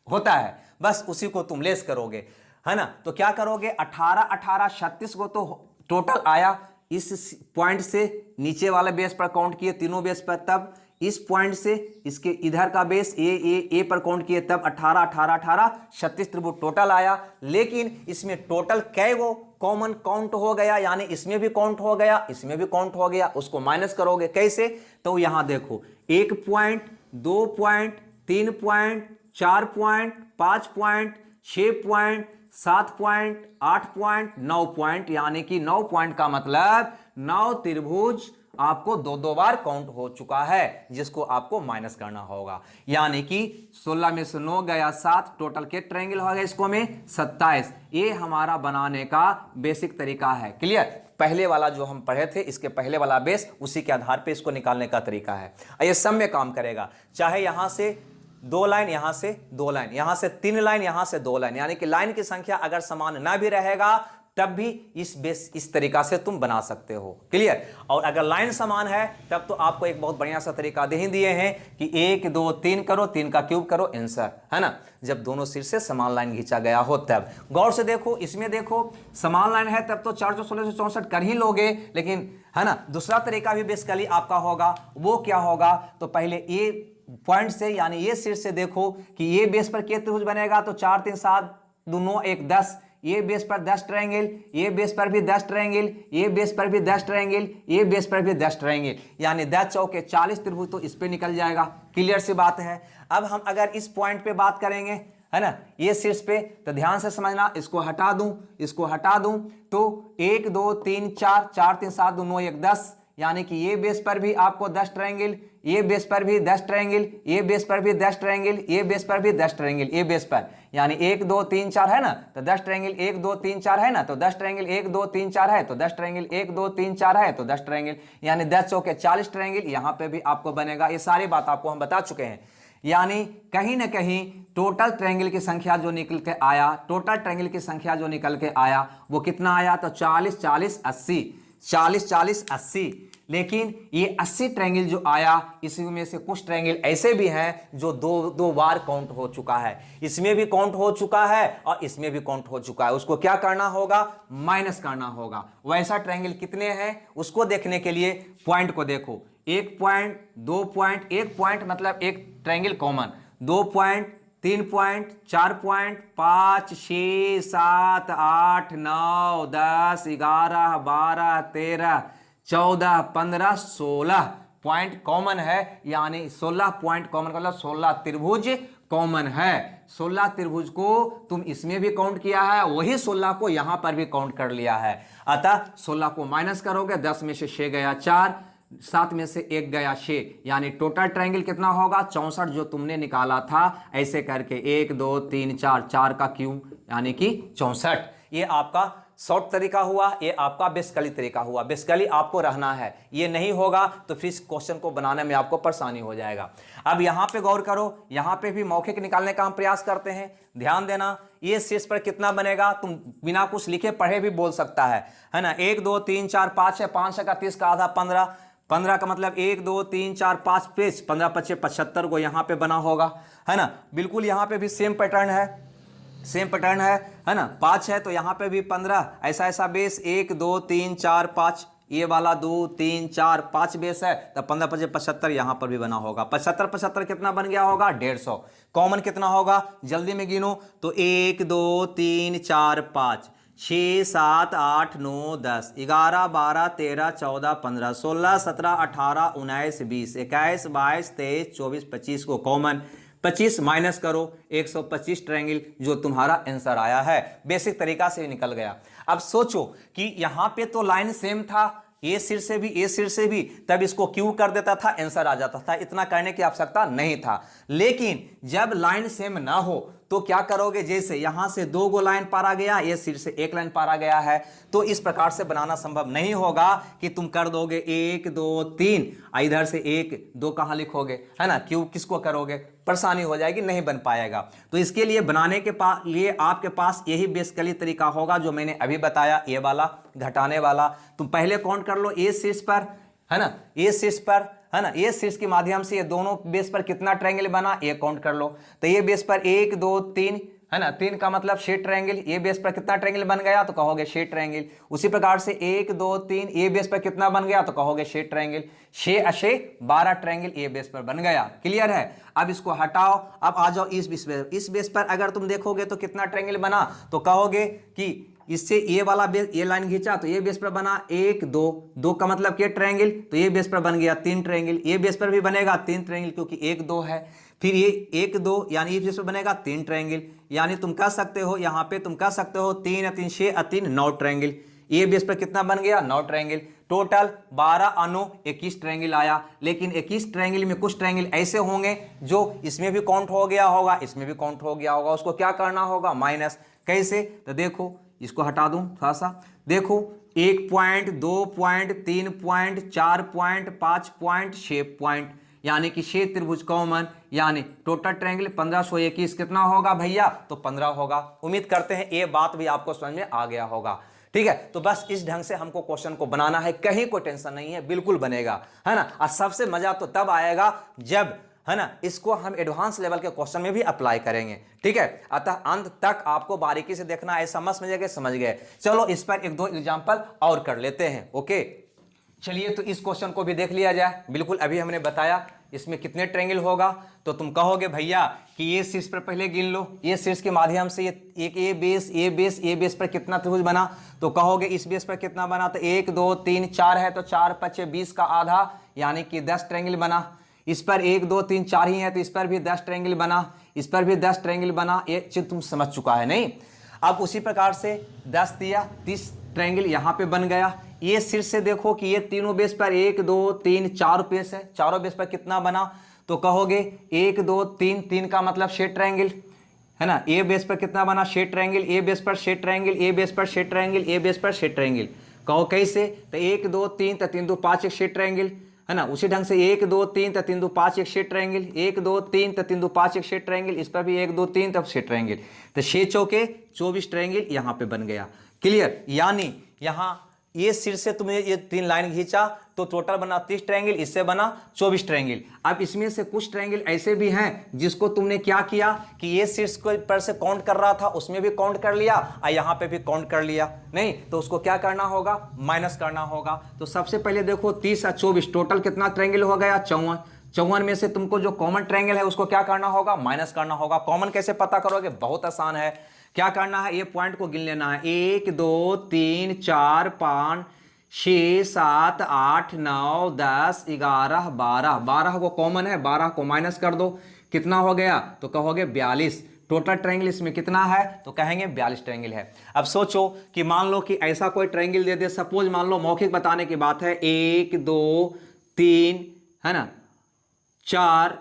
होता है, बस उसी को तुम लेस करोगे, है ना। तो क्या करोगे, 18 18 36 को तो टोटल आया, इस पॉइंट से नीचे वाले बेस पर काउंट किए तीनों बेस पर, तब इस पॉइंट से इसके इधर का बेस ए पर काउंट किए, तब 18 18 18 36 त्रिभुज टोटल आया। लेकिन इसमें टोटल कै गो कॉमन काउंट हो गया, यानी इसमें भी काउंट हो गया, इसमें भी काउंट हो गया, उसको माइनस करोगे कैसे, तो यहां देखो 1 point 2 point 3 point 4 point 5 point 6 point 7 point 8 point 9 point, यानी कि 9 पॉइंट का मतलब 9 त्रिभुज आपको 2 बार काउंट हो चुका है, जिसको आपको माइनस करना होगा, यानी कि 16 में से 9 गया 7, टोटल के ट्रायंगल हो गया इसको में 27। ये हमारा बनाने का बेसिक तरीका है। क्लियर, पहले वाला जो हम पढ़े थे, इसके पहले वाला बेस, उसी के आधार पे इसको निकालने का तरीका है। ये सब में काम करेगा, चाहे यहां से 2 लाइन, यहां से 2 लाइन, यहां से 3 लाइन, यहां से 2 लाइन, यानी कि लाइन की संख्या अगर समान ना भी रहेगा तब भी इस बेस इस तरीका से तुम बना सकते हो। क्लियर, और अगर लाइन समान है तब तो आपको एक बहुत बढ़िया सा तरीका दे ही दिए हैं कि 1 2 3 करो, 3 का क्यूब करो, आंसर, है ना, जब दोनों सिर से समान लाइन खींचा गया हो तब। गौर से देखो, इसमें देखो समान लाइन है तब तो 4 16 64 कर ही लोगे, लेकिन है ना दूसरा तरीका भी बेसिकली आपका होगा, वो क्या होगा, तो पहले ये पॉइंट से यानी ये शीर्ष से देखो कि ये बेस पर के त्रिभुज बनेगा, तो 4 3 7 दोनों एक 10, ये बेस पर 10 ट्रायंगल, ये बेस पर भी 10 ट्रायंगल, ये बेस पर भी 10 ट्रायंगल, ये बेस पर भी 10 ट्रायंगल, यानी 10 चौके 40 त्रिभुज तो इस पे निकल जाएगा। क्लियर सी बात है। अब हम अगर इस पॉइंट पे बात करेंगे, है ना, ये शीर्ष पे, तो ध्यान से समझना, इसको हटा दूं, इसको हटा दूं, तो 1 2 3 4, 4 3 7 दोनों एक 10, यानी कि ये बेस पर भी आपको 10 ट्रायंगल, ये बेस पर भी 10 ट्रायंगल, ये बेस पर भी 10 ट्रायंगल, ये बेस पर भी 10 ट्रायंगल, ये बेस पर, यानी 1 2 3 4 है ना, तो 10 ट्रायंगल 1 2 3 4 है ना, तो 10 ट्रायंगल 1 2 3 4 है, तो 10 ट्रायंगल 1 2 3 4 है, तो 10 ट्रायंगल, यानी 10 चौके 40 ट्रायंगल यहां पे भी आपको बनेगा। ये सारी बात आपको हम बता चुके हैं। यानी कहीं ना कहीं टोटल ट्रायंगल की संख्या जो निकल के आया, टोटल ट्रायंगल की संख्या जो निकल के आया वो कितना आया, तो 40 40 80, 40 40 80। लेकिन ये 80 ट्रायंगल जो आया, इसमें से कुछ ट्रायंगल ऐसे भी हैं जो दो बार काउंट हो चुका है, इसमें भी काउंट हो चुका है और इसमें भी काउंट हो चुका है। उसको क्या करना होगा, माइनस करना होगा। वैसा ट्रायंगल कितने हैं उसको देखने के लिए पॉइंट को देखो, 1 पॉइंट, 2 पॉइंट, 1 पॉइंट मतलब एक triangle common, 2 point, 3 point, 4 point, 5 6 7 8 9 10 11 12 13 14 15 16 point common है, यानी 16 पॉइंट कॉमन मतलब 16 त्रिभुज कॉमन है। 16 त्रिभुज को तुम इसमें भी काउंट किया है, वही 16 को यहां पर भी काउंट कर लिया है। अतः 16 को माइनस करोगे, 10 में से 6 गया 4, 7 में से 1 गया 6, यानी टोटल ट्रायंगल कितना होगा, 64 जो तुमने निकाला था। ऐसे करके 1 2 3 4, 4 का क्यूब यानी कि 64। ये आपका शॉर्ट तरीका हुआ, ये आपका बेसिकली तरीका हुआ। बेसिकली आपको रहना है, ये नहीं होगा तो फिर इस क्वेश्चन को बनाने में आपको परेशानी हो जाएगा। अब यहां पे गौर करो, यहां पे भी मौखिक निकालने का हम प्रयास करते हैं। ध्यान देना, ये शीर्ष पर कितना बनेगा तुम बिना कुछ लिखे पढ़े भी बोल सकता है ना। 1 2 3 4 5 है, 5 का 30 का आधा 15, 15 का मतलब 1 2 3 4 5 पेज, 15 25 75 को यहां पे बना होगा, है ना। बिल्कुल यहां पे भी सेम पैटर्न है, सेम पैटर्न है ना। 5 है तो यहां पे भी 15, ऐसा ऐसा बेस 1 2 3 4 5, ये वाला 2 3 4 5 बेस है, तो 15 25 75 यहां पर भी बना होगा। 75 75 कितना बन गया होगा, 150। कॉमन कितना होगा, जल्दी में गिनो तो 1 2 3 4 5 6 7 8 9 10 11 12 13 14 15 16 17 18 19 20 21 22 23 24 25 को कॉमन, 25 माइनस करो, 125 ट्रायंगल जो तुम्हारा आंसर आया है। बेसिक तरीका से निकल गया। अब सोचो कि यहां पे तो लाइन सेम था, ए सिर से भी ए सिर से भी, तब इसको क्यू कर देता था, आंसर आ जाता था, इतना करने की आवश्यकता नहीं था। लेकिन जब लाइन सेम ना हो तो क्या करोगे, जैसे यहां से 2 गो लाइन पारा गया, ये सिर से 1 लाइन पारा गया है, तो इस प्रकार से बनाना संभव नहीं होगा कि तुम कर दोगे 1 2 3, इधर से 1 2 कहां लिखोगे, है ना, क्यों किसको करोगे, परेशानी हो जाएगी, नहीं बन पाएगा। तो इसके लिए बनाने के लिए आपके पास यही बेसिकली तरीका होगा जो मैंने अभी बताया, ये वाला घटाने वाला। तुम पहले काउंट कर लो ए शीर्ष पर, है ना, ए शीर्ष पर, है ना, ये शीर्ष के माध्यम से ये दोनों बेस पर कितना ट्रायंगल बना, ये काउंट कर लो। तो ये बेस पर 1 2 3, है ना, 3 का मतलब 6 ट्रायंगल, ये बेस पर कितना ट्रायंगल बन गया, तो कहोगे 6 ट्रायंगल। उसी प्रकार से 1 2 3, ये बेस पर कितना बन गया, तो कहोगे 6 ट्रायंगल। 6 अच्छे 12 ट्रायंगल ये बेस पर बन गया। क्लियर है। अब इसको हटाओ, अब आ जाओ इस बेस पर अगर तुम देखोगे तो कितना ट्रायंगल बना, तो कहोगे कि इससे ये वाला बेस, ये लाइन खींचा तो ये बेस पर बना 1 2, 2 का मतलब क्या ट्रायंगल, तो ये बेस पर बन गया 3 ट्रायंगल, ये बेस पर भी बनेगा 3 ट्रायंगल क्योंकि 1 2 है, फिर ये 1 2 यानी ये बेस पर बनेगा 3 ट्रायंगल, यानी तुम कह सकते हो यहां पे तुम कह सकते हो 3 3 6 3 9 ट्रायंगल। ये बेस पर कितना बन गया, 9 ट्रायंगल। टोटल 12 9 21 ट्रायंगल आया। लेकिन 21 ट्रायंगल में कुछ ट्रायंगल ऐसे होंगे जो इसमें भी काउंट हो गया होगा, इसमें भी काउंट हो गया होगा, उसको क्या करना होगा, माइनस। कैसे, तो देखो इसको हटा दूं थोड़ा सा, देखो 1 point 2 point 3 point 4 point 5 point 6 point, यानी कि 6 त्रिभुज कॉमन, यानी टोटल ट्रायंगल 1521 कितना होगा भैया, तो 15 होगा। उम्मीद करते हैं ये बात भी आपको समझ में आ गया होगा। ठीक है, तो बस इस ढंग से हमको क्वेश्चन को बनाना है, कहीं कोई टेंशन नहीं है, बिल्कुल बनेगा, है ना। और सबसे मजा तो तब आएगा जब, है ना, इसको हम एडवांस लेवल के क्वेश्चन में भी अप्लाई करेंगे। ठीक है, अतः अंत तक आपको बारीकी से देखना है, समझ गए। चलो इस पर 1 2 एग्जांपल और कर लेते हैं। ओके, चलिए तो इस क्वेश्चन को भी देख लिया जाए। बिल्कुल अभी हमने बताया इसमें कितने ट्रायंगल होगा? तो तुम कहोगे भैया कि ये शीर्ष पर पहले गिन लो, ये शीर्ष के माध्यम से ये एक ए बेस पर कितना त्रिभुज बना? तो कहोगे इस बेस पर कितना बना? तो 1 2 3 4 है, तो 4 5 20 का आधा यानी कि 10 ट्रायंगल बना। इस पर 1 2 3 4 ही है, तो इस पर भी 10 ट्रायंगल बना, इस पर भी 10 ट्रायंगल बना। ये चीज तुम समझ चुका है नहीं? अब उसी प्रकार से 10 दिया, 30 ट्रायंगल यहाँ पे बन गया। ये शीर्ष से देखो कि ये तीनों बेस पर 1 2 3 4 बेस है, चारों बेस पर कितना बना? तो कहोगे 1 2 3, 3 का मतलब 6 ट्रायंगल है ना। ए बेस पर कितना बना? 6 ट्रायंगल, ए बेस पर 6 ट्रायंगल, ए बेस पर 6 ट्रायंगल, ए बेस पर 6 ट्रायंगल। कहो कैसे? तो 1 2 3 तो 3 2 5 एक 6 ट्रायंगल है ना। उसी ढंग से 1 2 3 तो 3 2 5 एक 6 ट्रायंगल, 1 2 3 तो 3 2 5 एक 6 ट्रायंगल, इस पर भी 1 2 3 तब 6 ट्रायंगल। तो 6 चौके 24 ट्रायंगल यहाँ पे बन गया। क्लियर? यानी यहाँ ये शीर्ष से तुमने ये 3 लाइन खींचा तो टोटल बना 30 ट्रायंगल, इससे बना 24 ट्रायंगल। अब इसमें से कुछ ट्रायंगल ऐसे भी हैं जिसको तुमने क्या किया कि ये शीर्ष को पर से काउंट कर रहा था, उसमें भी काउंट कर लिया और यहाँ पे भी काउंट कर लिया। नहीं तो उसको क्या करना होगा? माइनस करना होगा। तो सबसे पहले देखो 30 और 24 टोटल कितना ट्रायंगल हो गया? 54। 54 में से तुमको जो कॉमन ट्रायंगल है उसको क्या करना होगा? माइनस करना होगा। कॉमन कैसे पता करोगे? बहुत आसान है। क्या करना है? ये पॉइंट को गिन लेना है। 1 2 3 4 5 6 7 8 9 10 11 12। 12 को कॉमन है, 12 को माइनस कर दो, कितना हो गया? तो कहोगे 42। टोटल ट्रायंगल इसमें कितना है? तो कहेंगे 42 ट्रायंगल है। अब सोचो कि मान लो कि ऐसा कोई ट्रायंगल दे दे, सपोज मान लो मौखिक बताने की बात है, 1 2 3 है ना, 4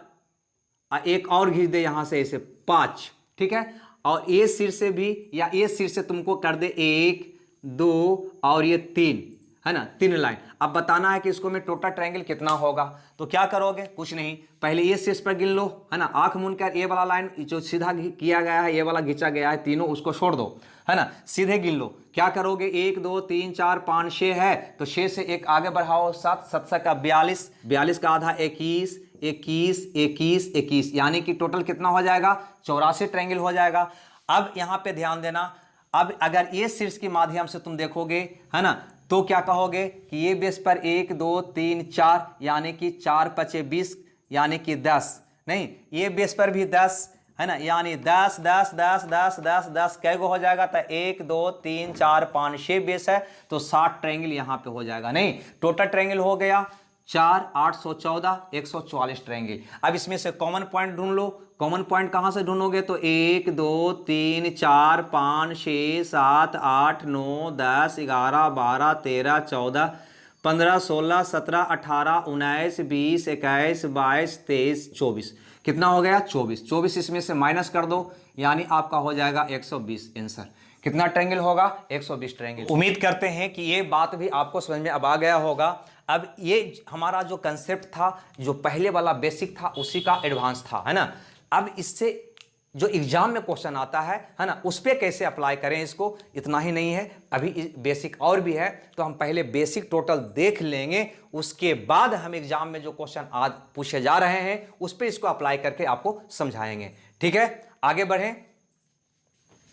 एक और खींच दे यहां से ऐसे 5, ठीक है। और ए शीर्ष से भी या ए शीर्ष से तुमको कर दे 1 2 और ये 3 है ना, 3 लाइन। अब बताना है कि इसको में टोटल ट्रायंगल कितना होगा। तो क्या करोगे? कुछ नहीं, पहले ये शीर्ष पर गिन लो है ना, आंख मूंद कर ये वाला लाइन जो सीधा किया गया है, ये वाला खींचा गया है, तीनों उसको छोड़ दो है ना, सीधे गिन लो। क्या करोगे? 1 2 3 4 5 6 है, तो 6 से एक आगे बढ़ाओ, 7 7 का 42, 42 का आधा 21 21 21 21, यानी कि टोटल कितना हो जाएगा? 84 ट्रायंगल हो जाएगा। अब यहां पे ध्यान देना, अब अगर ये शीर्ष के माध्यम से तुम देखोगे है ना, तो क्या कहोगे कि ये बेस पर 1 2 3 4 यानी कि 4 5 20 यानी कि 10। नहीं, ये बेस पर भी 10 है ना, यानी 10 10 10 10 10 10 कै गो हो जाएगा? तो 1 2 3 4 5 6 बेस है, तो 60 ट्रायंगल यहां पे हो जाएगा। नहीं, टोटल ट्रायंगल हो गया 4 814 144 ट्रायंगल। अब इसमें से कॉमन पॉइंट ढूंढ लो। कॉमन पॉइंट कहां से ढूंढोगे? तो 1 2 3 4 5 6 7 8 9 10 11 12 13 14 15 16 17 18 19 20 21 22 23 24। कितना हो गया? 24। 24 इसमें से माइनस कर दो, यानी आपका हो जाएगा 120 आंसर। कितना ट्रायंगल होगा? 120 ट्रायंगल। उम्मीद करते हैं कि ये बात भी आपको समझ में अब आ गया होगा। अब ये हमारा जो कंसेप्ट था, जो पहले वाला बेसिक था, उसी का एडवांस था है ना। अब इससे जो एग्जाम में क्वेश्चन आता है ना, उस पर कैसे अप्लाई करें इसको, इतना ही नहीं है, अभी बेसिक और भी है। तो हम पहले बेसिक टोटल देख लेंगे, उसके बाद हम एग्जाम में जो क्वेश्चन आज पूछे जा रहे हैं उस पर इसको अप्लाई करके आपको समझाएंगे। ठीक है, आगे बढ़ें।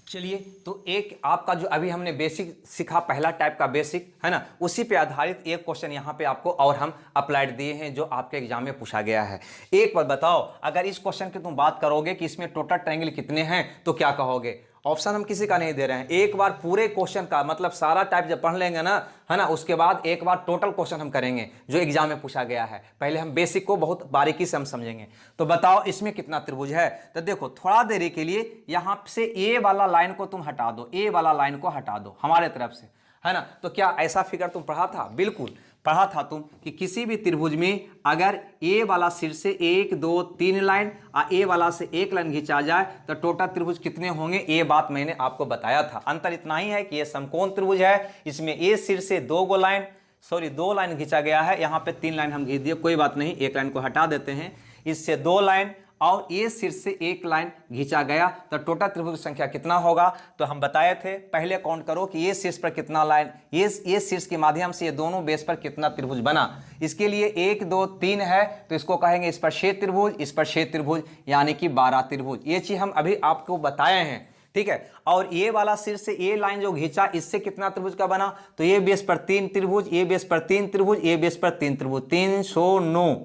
चलिए, तो एक आपका जो अभी हमने बेसिक सीखा, पहला टाइप का बेसिक है ना, उसी पे आधारित एक क्वेश्चन यहाँ पे आपको और हम अप्लाइड दिए हैं जो आपके एग्जाम में पूछा गया है। एक बार बताओ, अगर इस क्वेश्चन की तुम बात करोगे कि इसमें टोटल ट्रायंगल कितने हैं, तो क्या कहोगे? ऑप्शन हम किसी का नहीं दे रहे हैं, एक बार पूरे क्वेश्चन का मतलब सारा टाइप जब पढ़ लेंगे ना है ना, उसके बाद एक बार टोटल क्वेश्चन हम करेंगे जो एग्जाम में पूछा गया है। पहले हम बेसिक को बहुत बारीकी से हम समझेंगे। तो बताओ इसमें कितना त्रिभुज है। तो देखो, थोड़ा देरी के लिए यहां से ए वाला लाइन को तुम हटा दो, ए वाला लाइन को हटा दो हमारे तरफ से है ना। तो क्या ऐसा फिगर तुम पढ़ा था? बिल्कुल पढ़ा था तुम कि किसी भी त्रिभुज में अगर ए वाला सिर से 1 2 3 लाइन और ए वाला से 1 लाइन खींचा जाए तो टोटल त्रिभुज कितने होंगे, ये बात मैंने आपको बताया था। अंतर इतना ही है कि ये समकोण त्रिभुज है, इसमें ए सिर से 2 लाइन खींचा गया है, यहाँ पे 3 लाइन हम खींच दिए, कोई बात नहीं, 1 लाइन को हटा देते हैं, इससे 2 लाइन और ये शीर्ष से 1 लाइन खींचा गया, तो टोटल त्रिभुज संख्या कितना होगा? तो हम बताए थे, पहले काउंट करो कि ये शीर्ष पर कितना लाइन, ये शीर्ष के माध्यम से ये दोनों बेस पर कितना त्रिभुज बना। इसके लिए 1 2 3 है, तो इसको कहेंगे इस पर 6 त्रिभुज, इस पर 6 त्रिभुज, यानी कि 12 त्रिभुज। ये चीज हम अभी आपको बताए हैं, ठीक है। और ये वाला शीर्ष से ये लाइन जो खींचा, इससे कितना त्रिभुज का बना? तो ये बेस पर 3 त्रिभुज, ये बेस पर 3 त्रिभुज, ये बेस पर 3 त्रिभुज, 309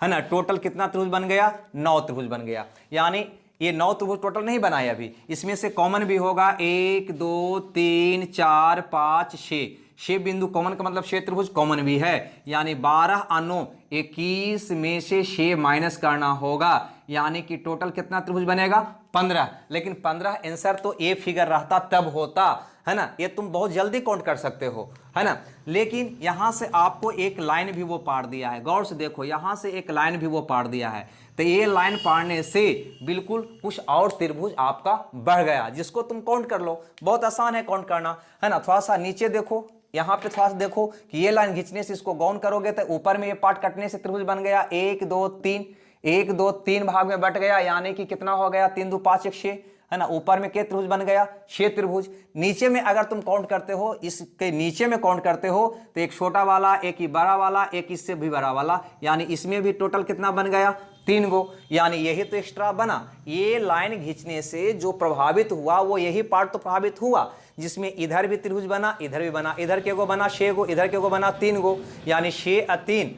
है ना। टोटल कितना त्रिभुज बन गया, 9 त्रिभुज बन गया। यानी ये 9 त्रिभुज टोटल नहीं बनाए अभी, इसमें से कॉमन भी होगा 1 2 3 4 5 6, 6 बिंदु कॉमन का मतलब 6 त्रिभुज कॉमन भी है। यानी 12 और 9 21 में से 6 माइनस करना होगा, यानी कि टोटल कितना त्रिभुज बनेगा, 15। लेकिन 15 आंसर तो ए फिगर रहता तब होता, है ना। ये तुम बहुत जल्दी काउंट कर सकते हो, है ना। लेकिन यहां से आपको एक लाइन भी वो पार दिया है, गौर से देखो, यहां से एक लाइन भी वो पार दिया है। तो ये लाइन पारने से बिल्कुल कुछ और त्रिभुज आपका बढ़ गया, जिसको तुम काउंट कर लो। बहुत आसान है काउंट करना, है ना। थोड़ा सा नीचे देखो, यहाँ पे थोड़ा सा देखो कि ये लाइन खींचने से इसको गौन करोगे तो ऊपर में ये पार्ट कटने से त्रिभुज बन गया 1 2 3, 1 2 3 भाग में बट गया, यानी कि कितना हो गया, 3 2 5 1 6, है ना। ऊपर में के त्रिभुज बन गया, 6 त्रिभुज। नीचे में अगर तुम काउंट करते हो, इसके नीचे में काउंट करते हो तो एक छोटा वाला, एक ही बड़ा वाला, एक इससे भी बड़ा वाला, यानी इसमें भी टोटल कितना बन गया, 3 गो। यानी यही तो एक्स्ट्रा बना। ये लाइन खींचने से जो प्रभावित हुआ वो यही पार्ट तो प्रभावित हुआ, जिसमें इधर भी त्रिभुज बना, इधर भी बना, इधर के गो बना 6 गो, इधर के गो बना 3 गो, यानी 6 और 3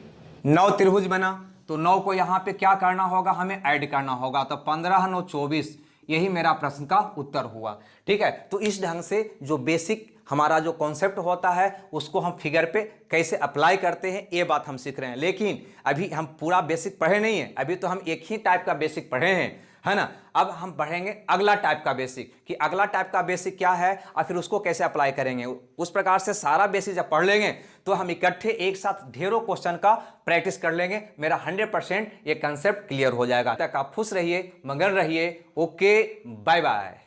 9 त्रिभुज बना। तो 9 को यहाँ पे क्या करना होगा, हमें ऐड करना होगा, तो 15 9 24, यही मेरा प्रश्न का उत्तर हुआ। ठीक है, तो इस ढंग से जो बेसिक हमारा जो कॉन्सेप्ट होता है उसको हम फिगर पे कैसे अप्लाई करते हैं ये बात हम सीख रहे हैं। लेकिन अभी हम पूरा बेसिक पढ़े नहीं है, अभी तो हम एक ही टाइप का बेसिक पढ़े हैं, है ना। अब हम पढ़ेंगे अगला टाइप का बेसिक, कि अगला टाइप का बेसिक क्या है और फिर उसको कैसे अप्लाई करेंगे। उस प्रकार से सारा बेसिक जब पढ़ लेंगे तो हम इकट्ठे एक साथ ढेरों क्वेश्चन का प्रैक्टिस कर लेंगे। मेरा 100% ये कंसेप्ट क्लियर हो जाएगा। तक आप खुश रहिए, मगन रहिए। Okay, bye bye.